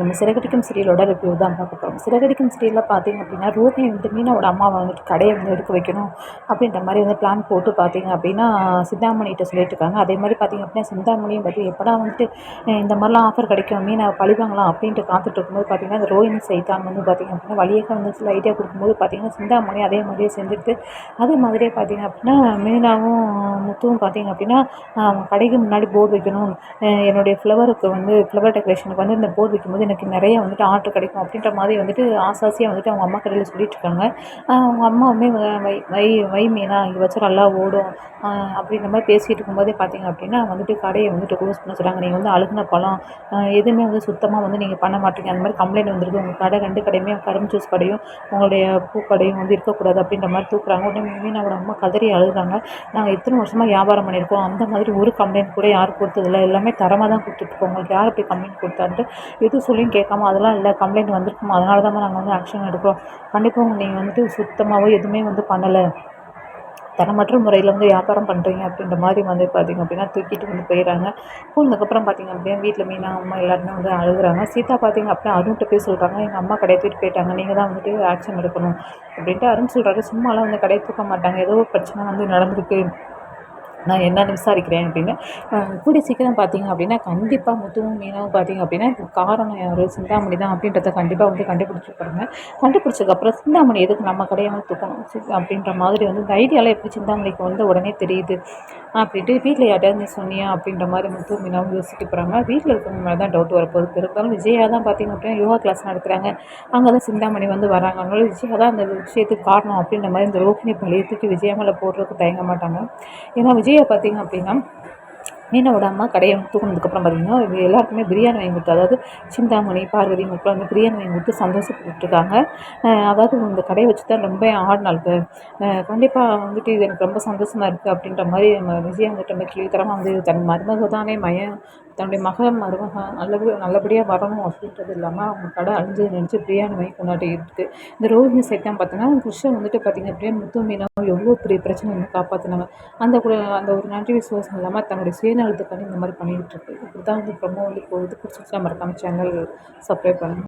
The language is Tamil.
நம்ம சிறகடிக்கும் சீரியலோட ரிவ்யூ தான் பார்க்க போகிறோம். சிறகடிக்கும் சீரியலில் பார்த்தீங்க அப்படின்னா, ரோஹிணி வந்து மீனாவோட அம்மாவை வந்துட்டு கடையை வந்து எடுக்க வைக்கணும் அப்படின்ற மாதிரி வந்து பிளான் போட்டு பார்த்தீங்க அப்படின்னா சிந்தாமணிகிட்ட சொல்லிட்டு இருக்காங்க. அதே மாதிரி பார்த்தீங்க அப்படின்னா சிந்தாமணியும் வந்து எப்படா வந்துட்டு இந்த மாதிரிலாம் ஆஃபர் கிடைக்கும், மீனை பழிவாங்கலாம் அப்படின்ட்டு காத்துட்டு இருக்கும்போது பார்த்தீங்கன்னா, அந்த ரோஹிணி சைத்தான் வந்து பார்த்தீங்க அப்படின்னா வழியாக வந்து சில ஐடியா கொடுக்கும்போது பார்த்தீங்கன்னா சிந்தாமணி அதே மாதிரியே செஞ்சுட்டு அதே மாதிரியே பார்த்தீங்க அப்படின்னா மீனாவும் முத்துவும் பார்த்தீங்க அப்படின்னா கடைக்கு முன்னாடி போர்டு வைக்கணும், என்னுடைய ஃப்ளவர் டெக்கரேஷனுக்கு வந்து இந்த போர்டு வைக்கும்போது எனக்கு நிறைய வந்துட்டு ஆர்டர் கிடைக்கும் அப்படின்ற மாதிரி வந்துட்டு ஆசாசியாக வந்துட்டு அவங்க அம்மா கடையில் சொல்லிட்டு இருக்காங்க. அவங்க அம்மாவுமே வை வை வை மீனா இங்கே வச்சு நல்லா ஓடும் அப்படின்ற மாதிரி பேசிகிட்டு இருக்கும்போதே பார்த்தீங்க அப்படின்னா வந்துட்டு கடையை வந்துட்டு க்ளோஸ் பண்ண சொல்கிறாங்க. நீங்கள் வந்து அழுகுன பழம் எதுவுமே வந்து சுத்தமாக வந்து நீங்கள் பண்ண மாட்டீங்க, அந்த மாதிரி கம்ப்ளைண்ட் வந்துருக்கு, உங்கள் கடை 2 கடையுமே கரும்பு ஜூஸ் கடையும் உங்களுடைய பூக்கடையும் வந்து இருக்கக்கூடாது அப்படின்ற மாதிரி தூக்குறாங்க. உடனே மீனாவோட அம்மா கதறி அழுகுறாங்க. நாங்கள் இத்தனை வருஷமாக வியாபாரம் பண்ணியிருக்கோம், அந்த மாதிரி ஒரு கம்ப்ளைண்ட் கூட யாரும் கொடுத்ததில்ல, எல்லாமே தரமாக தான் கொடுத்துட்ருக்கோம், உங்களுக்கு யார் அப்படி கம்ப்ளைண்ட் கொடுத்தான்ட்டு எதுவும் சொல்லியும் கேட்காம அதெல்லாம் இல்லை, கம்ப்ளைண்ட் வந்திருக்குமா, அதனால தான் நாங்கள் வந்து ஆக்ஷன் எடுக்கிறோம், கண்டிப்பாக நீங்கள் வந்துட்டு சுத்தமாகவோ எதுவுமே வந்து பண்ணலை, தரமற்ற முறையில் வந்து வியாபாரம் பண்ணுறீங்க அப்படின்ற மாதிரி வந்து பார்த்திங்க அப்படின்னா தூக்கிட்டு வந்து போயிடறாங்க. போனதுக்கப்புறம் பார்த்திங்க அப்படின்னா வீட்டில் மீனா அம்மா எல்லாருமே வந்து அழுகுறாங்க. சீதா பார்த்திங்க அப்படின்னா அருண்கிட்ட போய் சொல்கிறாங்க, எங்கள் அம்மா கடையை தூக்கிட்டு போயிட்டாங்க, நீங்கள் தான் வந்துட்டு ஆக்ஷன் எடுக்கணும் அப்படின்ட்டு. அருண் சொல்கிறாரு, சும்மாலாம் வந்து கடையை தூக்க மாட்டாங்க, ஏதோ ஒரு பிரச்சனை வந்து நடந்திருக்கு, நான் என்னன்னு விசாரிக்கிறேன் அப்படின்னு. கூடிய சீக்கிரம் பார்த்தீங்க அப்படின்னா கண்டிப்பாக முத்துவும் மீனாவும் பார்த்தீங்க அப்படின்னா இதுக்கு காரணம் யார், சிந்தாமணி தான் அப்படின்றத கண்டிப்பாக வந்து கண்டுபிடிச்சிருப்பாங்க. கண்டுபிடிச்சதுக்கப்புறம் சிந்தாமணி எதுக்கு நம்ம கடையை வந்து தூக்கணும் அப்படின்ற மாதிரி வந்து இந்த ஐடியாலாம் எப்படி சிந்தாமணிக்கு வந்து உடனே தெரியுது அப்படின்ட்டு வீட்டில் யார்ட்டாவது நீ சொன்னியா அப்படின்ற மாதிரி முத்து மீனாவும் யோசிக்க போகிறாங்க. வீட்டில் இருக்கிறவங்க மேலே தான் டவுட் வரப்போகுது. பெரும்பாலும் விஜயா தான் பார்த்தீங்க அப்படின்னா யோகா கிளாஸ் நடத்துகிறாங்க, அங்கே தான் சிந்தாமணி வந்து வராங்க, அதனால விஜயா தான் அந்த விஷயத்துக்கு காரணம் அப்படின்ற மாதிரி இந்த ரோஹிணி பழியை தூக்கி விஜயா மேலே போடுறதுக்கு தயங்க மாட்டாங்க. ஏன்னா விஜயா பார்த்தீங்க அப்படின்னா மீனாவோட அம்மா கடையை தூக்குனதுக்கப்புறம் பார்த்திங்கன்னா எல்லாருக்குமே பிரியாணி வாங்கி கொடுத்து, அதாவது சிந்தாமணி பார்வதி மக்கள் வந்து பிரியாணி வாங்கி கொடுத்து சந்தோஷப்பட்டுருக்காங்க. அதாவது இந்த கடையை வச்சு தான் ரொம்ப ஆடினாளுக்கு, கண்டிப்பாக வந்துட்டு இது எனக்கு ரொம்ப சந்தோஷமாக இருக்குது அப்படின்ற மாதிரி நம்ம விஜயா வந்துட்டு ரொம்ப கீழ்த்தரமாக வந்து தன் மருமக தானே தன்னுடைய மருமக நல்லபடியாக வரணும் அப்படின்றது இல்லாமல் அவங்க கடை அழிஞ்சு நினச்சி பிரியாணி வாங்கி கொண்டாடி இருக்குது. இந்த ரோஹிணி சைட் பார்த்தீங்கன்னா கிருஷ்ணன் வந்துட்டு பார்த்திங்க அப்படின்னா முத்து மீனாவும் எவ்வளோ பெரிய பிரச்சனை வந்து காப்பாற்றினாங்க, அந்த ஒரு நன்றி விசுவாசம் இல்லாமல் தன்னுடைய சுயநலத்துக்காண்டி இந்த மாதிரி பண்ணிக்கிட்டு இருக்கு. இப்படி தான் வந்து ப்ரொமோ வந்து போகுது. பிடிச்சிருச்சா மறக்காம சேனல் சப்ஸ்கிரைப் பண்ணுங்கள்.